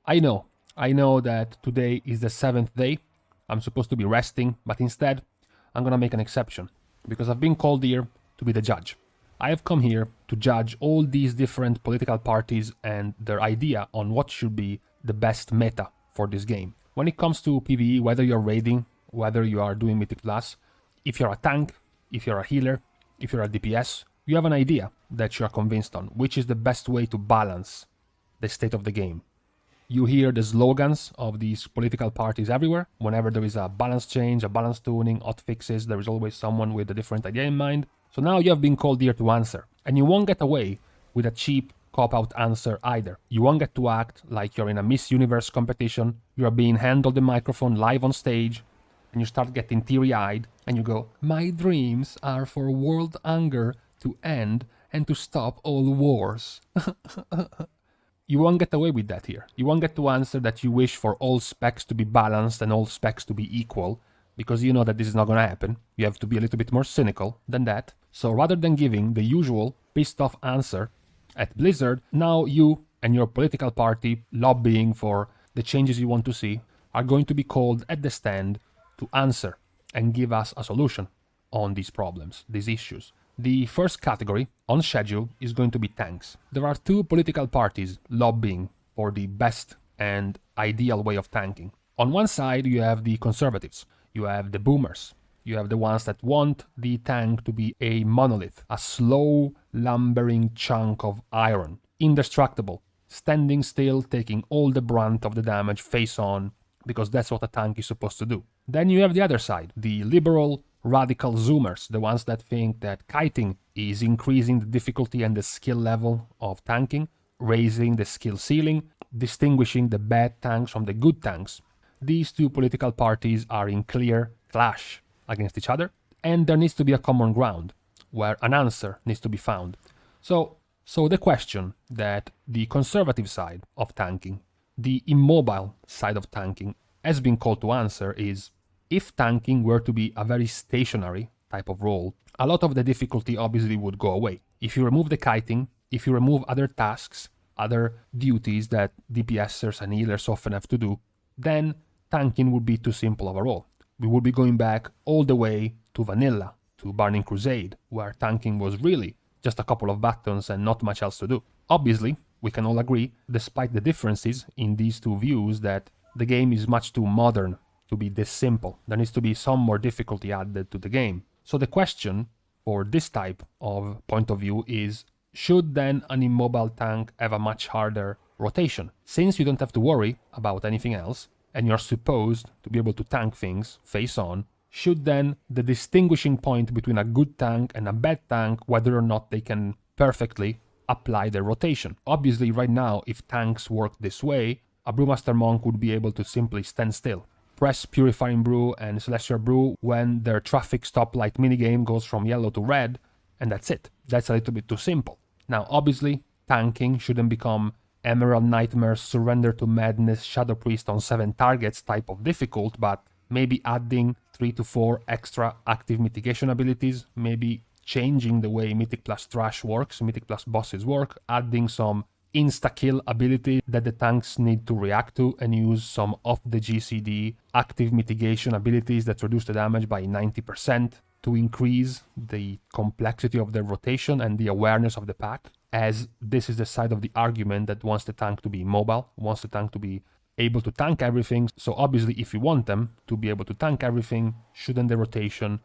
I know that today is the 7th day. I'm supposed to be resting, but instead, I'm gonna make an exception, because I've been called here to be the judge. I have come here to judge all these different political parties and their idea on what should be the best meta for this game. When it comes to PVE, whether you're raiding, whether you are doing Mythic Plus, if you're a tank, if you're a healer, if you're a DPS, you have an idea that you are convinced on, which is the best way to balance the state of the game. You hear the slogans of these political parties everywhere. Whenever there is a balance change, a balance tuning, hotfixes, there is always someone with a different idea in mind. So now you have been called here to answer, and you won't get away with a cheap cop-out answer either. You won't get to act like you're in a Miss Universe competition, you are being handled the microphone live on stage, and you start getting teary-eyed, and you go, "My dreams are for world hunger to end and to stop all wars." You won't get away with that here. You won't get to answer that you wish for all specs to be balanced and all specs to be equal, because you know that this is not going to happen. You have to be a little bit more cynical than that. So rather than giving the usual pissed off answer at Blizzard, now you and your political party lobbying for the changes you want to see are going to be called at the stand to answer and give us a solution on these problems, these issues. The first category on schedule is going to be tanks. There are two political parties lobbying for the best and ideal way of tanking. On one side, you have the conservatives, you have the boomers, you have the ones that want the tank to be a monolith, a slow, lumbering chunk of iron, indestructible, standing still, taking all the brunt of the damage face on, because that's what a tank is supposed to do. Then you have the other side, the liberal, radical zoomers, the ones that think that kiting is increasing the difficulty and the skill level of tanking, raising the skill ceiling, distinguishing the bad tanks from the good tanks. These two political parties are in clear clash against each other, and there needs to be a common ground where an answer needs to be found. So the question that the conservative side of tanking, the immobile side of tanking, has been called to answer is, if tanking were to be a very stationary type of role, a lot of the difficulty obviously would go away. If you remove the kiting, if you remove other tasks, other duties that DPSers and healers often have to do, then tanking would be too simple of a role. We would be going back all the way to vanilla, to Burning Crusade, where tanking was really just a couple of buttons and not much else to do. Obviously, we can all agree, despite the differences in these two views, that the game is much too modern to be this simple. There needs to be some more difficulty added to the game. So the question for this type of point of view is, should then an immobile tank have a much harder rotation? Since you don't have to worry about anything else, and you're supposed to be able to tank things face on, should then the distinguishing point between a good tank and a bad tank, whether or not they can perfectly apply their rotation? Obviously, right now, if tanks work this way, a Brewmaster Monk would be able to simply stand still, press Purifying Brew and Celestial Brew when their traffic stoplight minigame goes from yellow to red, and that's it. That's a little bit too simple. Now, obviously, tanking shouldn't become Emerald Nightmare, Surrender to Madness, Shadow Priest on 7 targets type of difficult, but maybe adding 3 to 4 extra active mitigation abilities, maybe changing the way Mythic Plus Trash works, Mythic Plus Bosses work, adding some insta-kill ability that the tanks need to react to, and use some off the GCD active mitigation abilities that reduce the damage by 90% to increase the complexity of their rotation and the awareness of the pack, as this is the side of the argument that wants the tank to be mobile, wants the tank to be able to tank everything. So obviously, if you want them to be able to tank everything, shouldn't the rotation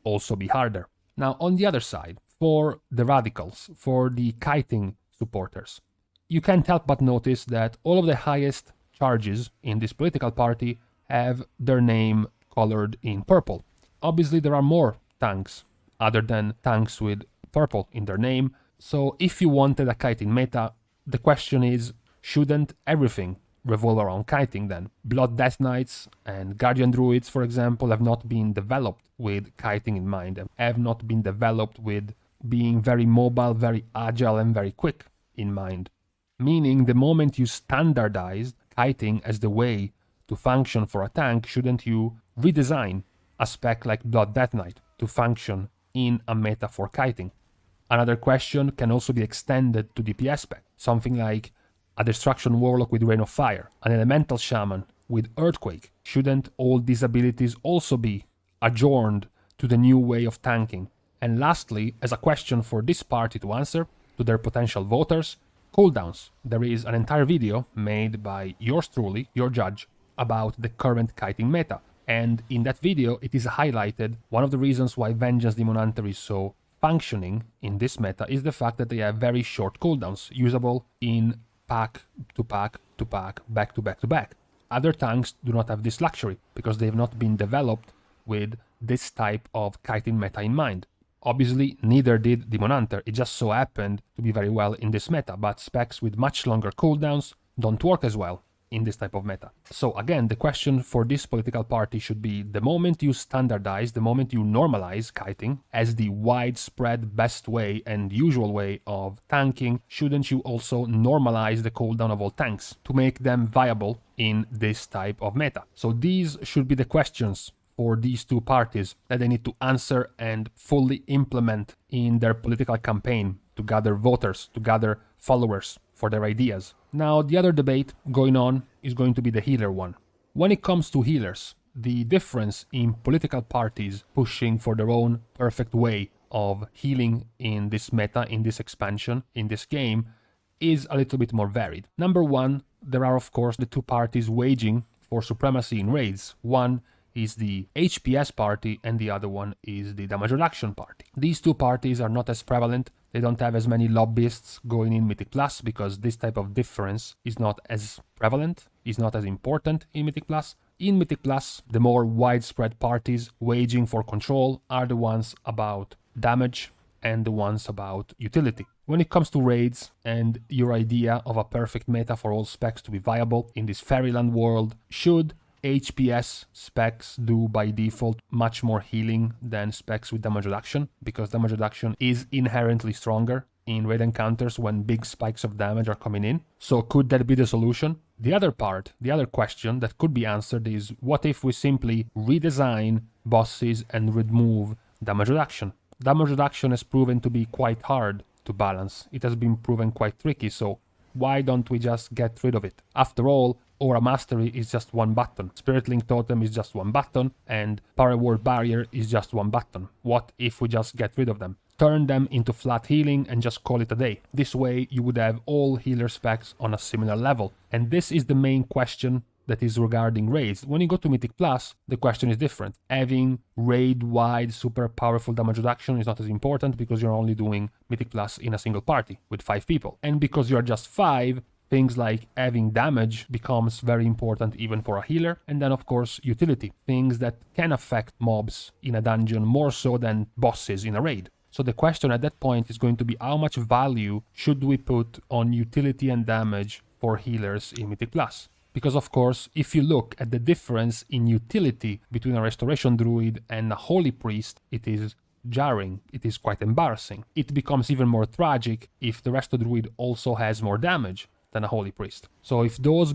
also be harder? Now, on the other side, for the radicals, for the kiting supporters, you can't help but notice that all of the highest charges in this political party have their name colored in purple. Obviously, there are more tanks other than tanks with purple in their name. So if you wanted a kiting meta, the question is, shouldn't everything revolve around kiting then? Blood Death Knights and Guardian Druids, for example, have not been developed with kiting in mind, and have not been developed with being very mobile, very agile, and very quick in mind. Meaning, the moment you standardized kiting as the way to function for a tank, shouldn't you redesign a spec like Blood Death Knight to function in a meta for kiting? Another question can also be extended to DPS spec. Something like a Destruction Warlock with Rain of Fire, an Elemental Shaman with Earthquake? Shouldn't all these abilities also be adjourned to the new way of tanking? And lastly, as a question for this party to answer, to their potential voters, cooldowns. There is an entire video made by yours truly, your judge, about the current kiting meta. And in that video, it is highlighted one of the reasons why Vengeance Demon Hunter is so functioning in this meta is the fact that they have very short cooldowns, usable in pack to pack to pack, back to back to back. Other tanks do not have this luxury because they have not been developed with this type of kiting meta in mind. Obviously, neither did Demon Hunter, it just so happened to be very well in this meta, but specs with much longer cooldowns don't work as well in this type of meta. So again, the question for this political party should be, the moment you standardize, the moment you normalize kiting as the widespread best way and usual way of tanking, shouldn't you also normalize the cooldown of all tanks to make them viable in this type of meta? So these should be the questions for these two parties that they need to answer and fully implement in their political campaign to gather voters, to gather followers for their ideas. Now, the other debate going on is going to be the healer one. When it comes to healers, the difference in political parties pushing for their own perfect way of healing in this meta, in this expansion, in this game, is a little bit more varied. Number one, there are of course the two parties waging for supremacy in raids. One is the HPS party and the other one is the damage reduction party. These two parties are not as prevalent. They don't have as many lobbyists going in Mythic Plus because this type of difference is not as prevalent, is not as important in Mythic Plus. In Mythic Plus, the more widespread parties waging for control are the ones about damage and the ones about utility. When it comes to raids and your idea of a perfect meta for all specs to be viable in this fairyland world, should HPS specs do by default much more healing than specs with damage reduction, because damage reduction is inherently stronger in raid encounters when big spikes of damage are coming in. So could that be the solution? The other part, the other question that could be answered is, what if we simply redesign bosses and remove damage reduction? Damage reduction has proven to be quite hard to balance. It has been proven quite tricky, so why don't we just get rid of it? After all, Aura Mastery is just one button, Spirit Link Totem is just one button, and Power Word Barrier is just one button. What if we just get rid of them? Turn them into flat healing and just call it a day. This way you would have all healer specs on a similar level. And this is the main question that is regarding raids. When you go to Mythic Plus, the question is different. Having raid-wide super powerful damage reduction is not as important because you're only doing Mythic Plus in a single party with 5 people. And because you're just 5, things like having damage becomes very important even for a healer. And then of course utility, things that can affect mobs in a dungeon more so than bosses in a raid. So the question at that point is going to be, how much value should we put on utility and damage for healers in Mythic Plus? Because of course, if you look at the difference in utility between a Restoration Druid and a Holy Priest, it is jarring, it is quite embarrassing. It becomes even more tragic if the Resto Druid also has more damage than a Holy Priest. So if those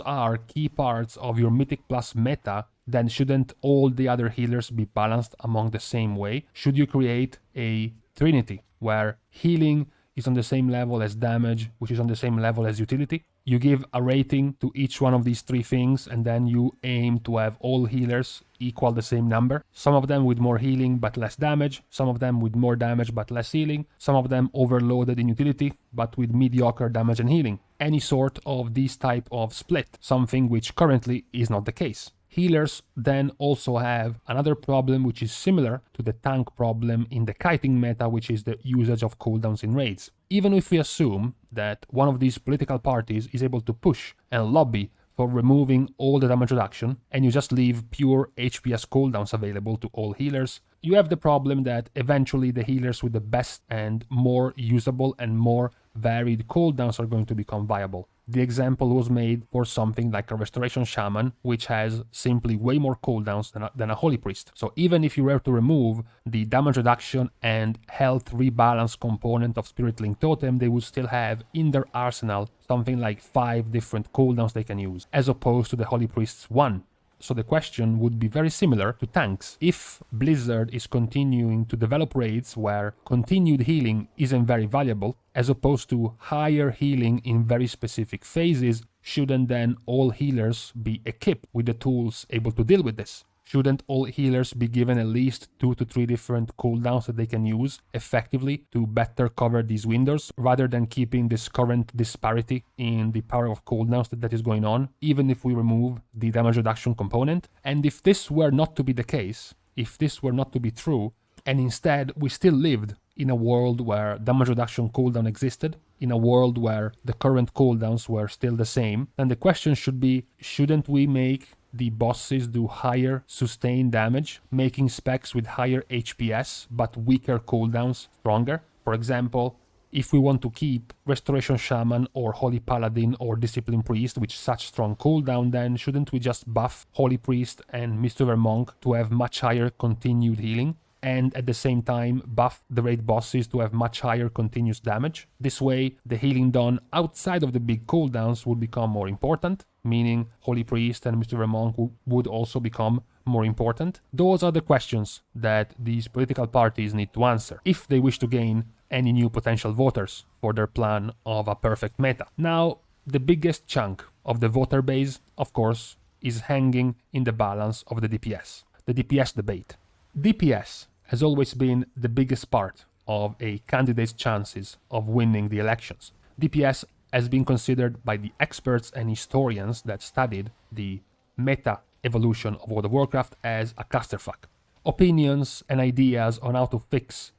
are key parts of your Mythic Plus meta, then shouldn't all the other healers be balanced among the same way? Should you create a trinity where healing is on the same level as damage, which is on the same level as utility? You give a rating to each one of these 3 things, and then you aim to have all healers equal the same number. Some of them with more healing but less damage, some of them with more damage but less healing, some of them overloaded in utility but with mediocre damage and healing. Any sort of this type of split, something which currently is not the case. Healers then also have another problem which is similar to the tank problem in the kiting meta, which is the usage of cooldowns in raids. Even if we assume that one of these political parties is able to push and lobby for removing all the damage reduction, and you just leave pure HPS cooldowns available to all healers, you have the problem that eventually the healers with the best and more usable and more varied cooldowns are going to become viable. The example was made for something like a Restoration Shaman, which has simply way more cooldowns than a Holy Priest. So even if you were to remove the damage reduction and health rebalance component of Spirit Link Totem, they would still have in their arsenal something like 5 different cooldowns they can use, as opposed to the Holy Priest's 1. So the question would be very similar to tanks. If Blizzard is continuing to develop raids where continued healing isn't very valuable, as opposed to higher healing in very specific phases, shouldn't then all healers be equipped with the tools able to deal with this? Shouldn't all healers be given at least 2 to 3 different cooldowns that they can use effectively to better cover these windows, rather than keeping this current disparity in the power of cooldowns that is going on, even if we remove the damage reduction component? And if this were not to be the case, if this were not to be true, and instead we still lived in a world where damage reduction cooldown existed, in a world where the current cooldowns were still the same, then the question should be, shouldn't we make the bosses do higher sustained damage, making specs with higher HPS but weaker cooldowns stronger? For example, if we want to keep Restoration Shaman or Holy Paladin or Discipline Priest with such strong cooldown, then shouldn't we just buff Holy Priest and Mistweaver Monk to have much higher continued healing, and at the same time buff the raid bosses to have much higher continuous damage? This way, the healing done outside of the big cooldowns would become more important, meaning Holy Priest and Mistweaver Monk would also become more important. Those are the questions that these political parties need to answer if they wish to gain any new potential voters for their plan of a perfect meta. Now, the biggest chunk of the voter base, of course, is hanging in the balance of the DPS debate. DPS has always been the biggest part of a candidate's chances of winning the elections. DPS has been considered by the experts and historians that studied the meta evolution of World of Warcraft as a clusterfuck. Opinions and ideas on how to fix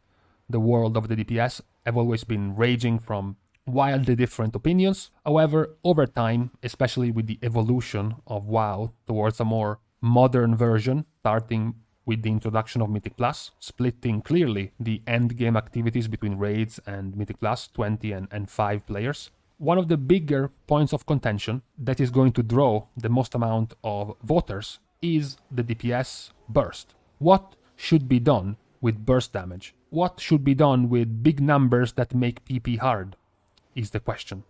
the world of the DPS have always been ranging from wildly different opinions. However, over time, especially with the evolution of WoW towards a more modern version, starting with the introduction of Mythic Plus, splitting clearly the endgame activities between raids and Mythic Plus, 20 and 5 players, one of the bigger points of contention that is going to draw the most amount of voters is the DPS burst. What should be done with burst damage? What should be done with big numbers that make PP hard, is the question.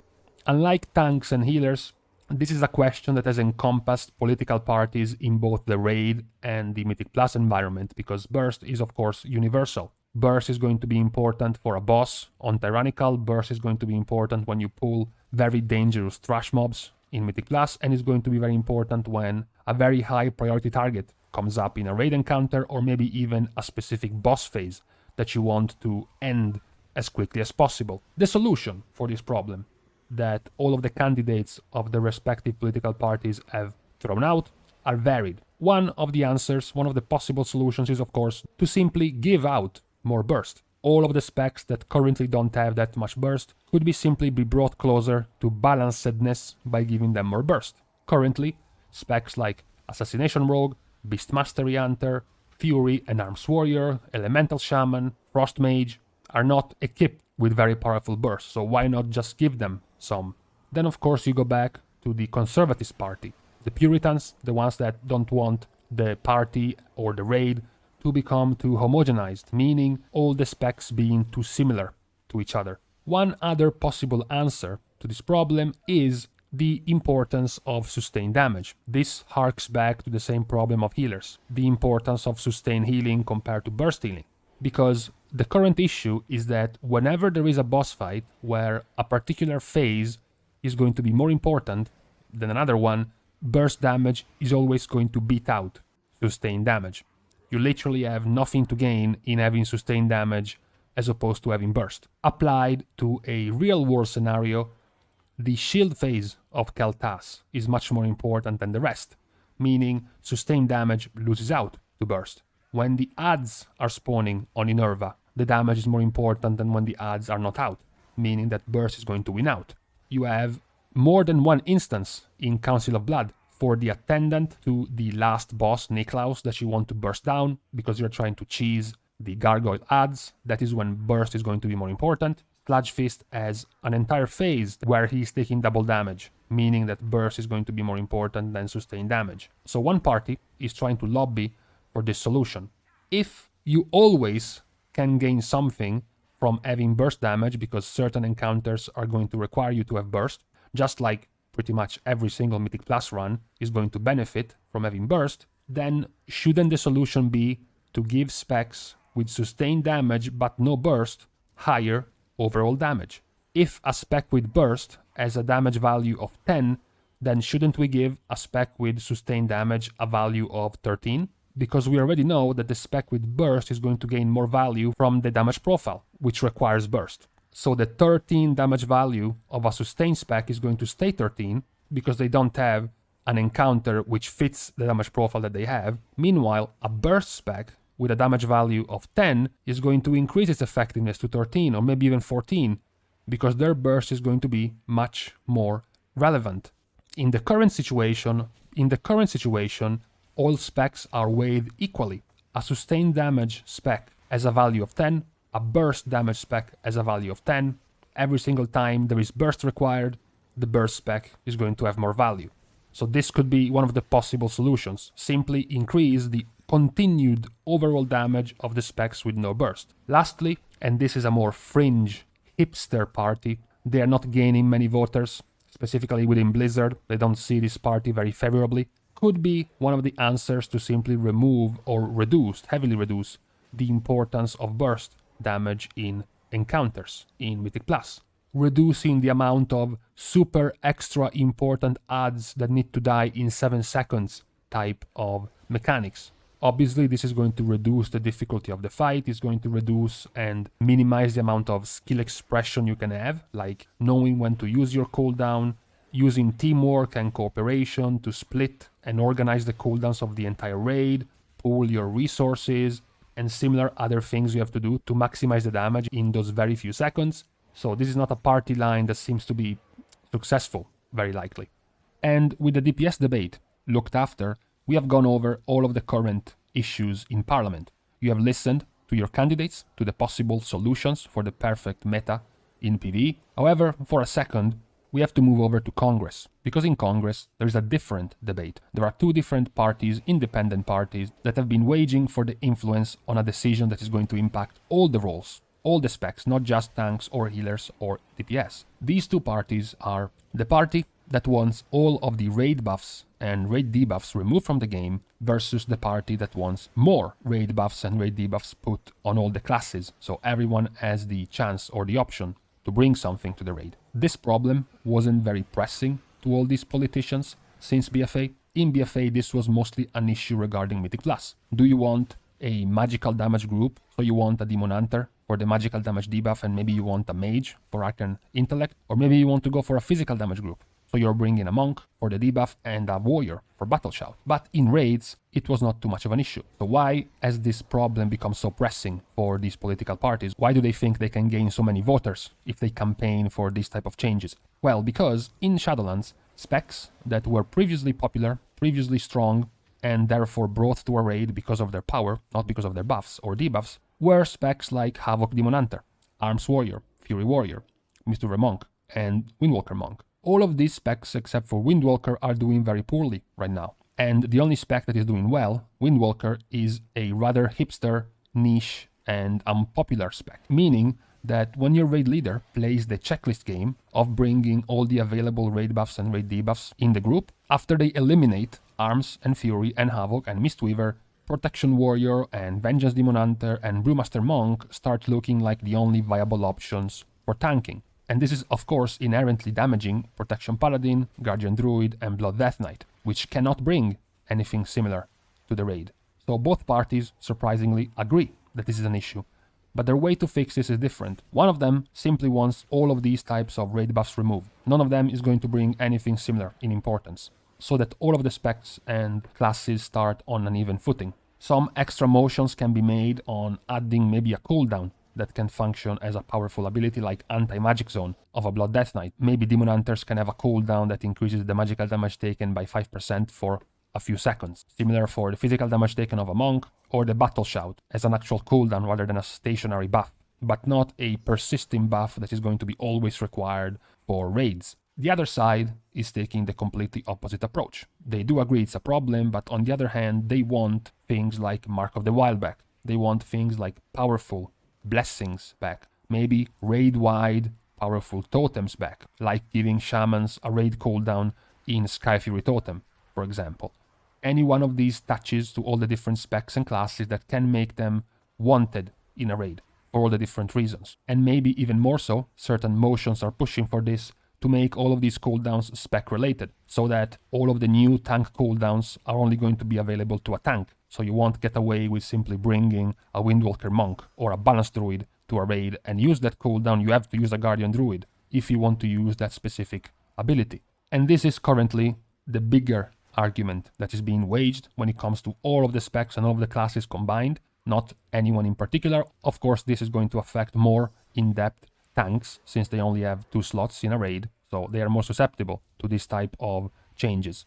Unlike tanks and healers, this is a question that has encompassed political parties in both the raid and the Mythic Plus environment, because burst is of course universal. Burst is going to be important for a boss on Tyrannical, burst is going to be important when you pull very dangerous trash mobs in Mythic Plus, and is going to be very important when a very high priority target comes up in a raid encounter, or maybe even a specific boss phase that you want to end as quickly as possible. The solution for this problem that all of the candidates of the respective political parties have thrown out are varied. One of the answers, one of the possible solutions is of course to simply give out more burst. All of the specs that currently don't have that much burst could be simply brought closer to balancedness by giving them more burst. Currently, specs like Assassination Rogue, Beast Mastery Hunter, Fury and Arms Warrior, Elemental Shaman, Frost Mage are not equipped with very powerful bursts, so why not just give them some? Then of course you go back to the conservatist party, the Puritans, the ones that don't want the party or the raid to become too homogenized, meaning all the specs being too similar to each other. One other possible answer to this problem is the importance of sustained damage. This harks back to the same problem of healers, the importance of sustained healing compared to burst healing. Because the current issue is that whenever there is a boss fight where a particular phase is going to be more important than another one, burst damage is always going to beat out sustained damage. You literally have nothing to gain in having sustained damage as opposed to having burst. Applied to a real-world scenario, the shield phase of Kel'Thas is much more important than the rest, meaning sustained damage loses out to burst. When the adds are spawning on Inerva, the damage is more important than when the adds are not out, meaning that burst is going to win out. You have more than one instance in Council of Blood for the attendant to the last boss, Niklaus, that you want to burst down because you're trying to cheese the gargoyle adds. That is when burst is going to be more important. Sludgefist has an entire phase where he's taking double damage, meaning that burst is going to be more important than sustained damage. So one party is trying to lobby for this solution. If you always can gain something from having burst damage because certain encounters are going to require you to have burst, just like pretty much every single Mythic Plus run is going to benefit from having burst, then shouldn't the solution be to give specs with sustained damage but no burst higher overall damage? If a spec with burst has a damage value of 10, then shouldn't we give a spec with sustained damage a value of 13? Because we already know that the spec with burst is going to gain more value from the damage profile, which requires burst. So the 13 damage value of a sustained spec is going to stay 13 because they don't have an encounter which fits the damage profile that they have. Meanwhile, a burst spec with a damage value of 10 is going to increase its effectiveness to 13 or maybe even 14 because their burst is going to be much more relevant. In the current situation, all specs are weighed equally. A sustained damage spec has a value of 10, a burst damage spec has a value of 10. Every single time there is burst required, the burst spec is going to have more value. So this could be one of the possible solutions. Simply increase the continued overall damage of the specs with no burst. Lastly, and this is a more fringe hipster party, they are not gaining many voters, specifically within Blizzard. They don't see this party very favorably. Could be one of the answers to simply remove or heavily reduce the importance of burst damage in encounters in Mythic Plus. Reducing the amount of super extra important adds that need to die in 7 seconds type of mechanics. Obviously, this is going to reduce the difficulty of the fight, it's going to reduce and minimize the amount of skill expression you can have, like knowing when to use your cooldown, using teamwork and cooperation to split and organize the cooldowns of the entire raid, pool your resources, and similar other things you have to do to maximize the damage in those very few seconds. So this is not a party line that seems to be successful, very likely. And with the DPS debate looked after, we have gone over all of the current issues in Parliament. You have listened to your candidates, to the possible solutions for the perfect meta in PvE. However, for a second, we have to move over to Congress, because in Congress there is a different debate. There are two different parties, independent parties, that have been waging for the influence on a decision that is going to impact all the roles, all the specs, not just tanks or healers or DPS. These two parties are the party that wants all of the raid buffs and raid debuffs removed from the game versus the party that wants more raid buffs and raid debuffs put on all the classes, so everyone has the chance or the option to bring something to the raid. This problem wasn't very pressing to all these politicians since BFA. In BFA, this was mostly an issue regarding Mythic Plus. Do you want a magical damage group? So you want a Demon Hunter for the magical damage debuff, and maybe you want a mage for Arcane Intellect, or maybe you want to go for a physical damage group. So you're bringing a monk for the debuff and a warrior for Battle Shout. But in raids, it was not too much of an issue. So why has this problem become so pressing for these political parties? Why do they think they can gain so many voters if they campaign for these type of changes? Well, because in Shadowlands, specs that were previously popular, previously strong, and therefore brought to a raid because of their power, not because of their buffs or debuffs, were specs like Havoc Demon Hunter, Arms Warrior, Fury Warrior, Mistletoe Monk, and Windwalker Monk. All of these specs, except for Windwalker, are doing very poorly right now. And the only spec that is doing well, Windwalker, is a rather hipster, niche, and unpopular spec. Meaning that when your raid leader plays the checklist game of bringing all the available raid buffs and raid debuffs in the group, after they eliminate Arms and Fury and Havoc and Mistweaver, Protection Warrior and Vengeance Demon Hunter and Brewmaster Monk start looking like the only viable options for tanking. And this is, of course, inherently damaging Protection Paladin, Guardian Druid, and Blood Death Knight, which cannot bring anything similar to the raid. So both parties, surprisingly, agree that this is an issue. But their way to fix this is different. One of them simply wants all of these types of raid buffs removed. None of them is going to bring anything similar in importance, so that all of the specs and classes start on an even footing. Some extra motions can be made on adding maybe a cooldown that can function as a powerful ability like Anti-Magic Zone of a Blood Death Knight. Maybe Demon Hunters can have a cooldown that increases the magical damage taken by 5% for a few seconds. Similar for the physical damage taken of a monk, or the Battle Shout as an actual cooldown rather than a stationary buff, but not a persisting buff that is going to be always required for raids. The other side is taking the completely opposite approach. They do agree it's a problem, but on the other hand, they want things like Mark of the Wild back. They want things like powerful blessings back. Maybe raid-wide powerful totems back, like giving shamans a raid cooldown in Sky Fury Totem, for example. Any one of these touches to all the different specs and classes that can make them wanted in a raid for all the different reasons. And maybe even more so, certain motions are pushing for this to make all of these cooldowns spec related, so that all of the new tank cooldowns are only going to be available to a tank. So you won't get away with simply bringing a Windwalker Monk or a Balance Druid to a raid and use that cooldown. You have to use a Guardian Druid if you want to use that specific ability. And this is currently the bigger argument that is being waged when it comes to all of the specs and all of the classes combined, not anyone in particular. Of course, this is going to affect more in-depth tanks, since they only have 2 slots in a raid, so they are more susceptible to this type of changes.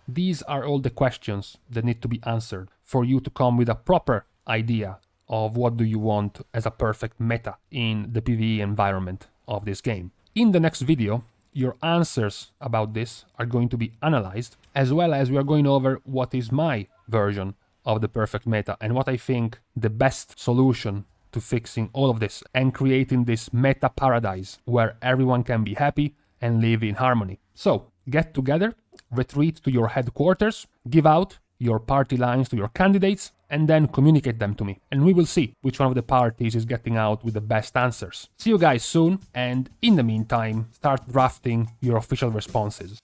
These are all the questions that need to be answered for you to come with a proper idea of what do you want as a perfect meta in the PvE environment of this game. In the next video, your answers about this are going to be analyzed, as well as we are going over what is my version of the perfect meta and what I think the best solution to fixing all of this and creating this meta paradise where everyone can be happy and live in harmony. So, get together, retreat to your headquarters, give out your party lines to your candidates, and then communicate them to me. And we will see which one of the parties is getting out with the best answers. See you guys soon, and in the meantime, start drafting your official responses.